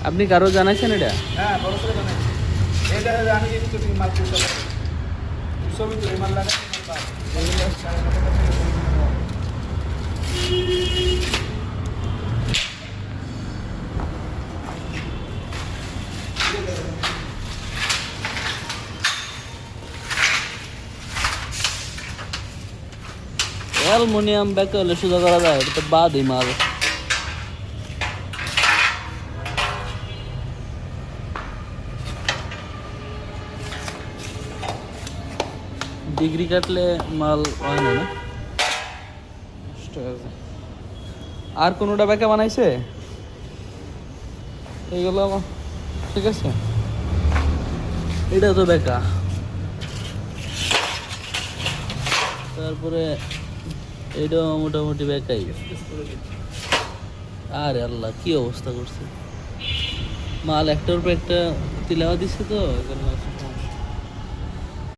আপনি কারো জানাইছেন এটা? হ্যাঁ বড় করে জানাইছি। এটা আমি যদি তুমি মাল করতে পারো ছবি তুলে মাল লাগা অ্যালুমিনিয়াম ব্যাকে হলে সোজা করা যায়, এটা তো বাদই মাল। ডিগ্রি কাটলে মাল হয় না, না? আর কোনোটা ব্যাকে বানাইছে এইগুলো ঠিক আছে। এটা তো বেকা, তারপরে এইটাও মোটামুটি বেকাই। আরে আল্লাহ কি অবস্থা করছে, মাল একটার পর একটা তিলাওয়া দিচ্ছে তো এখানে।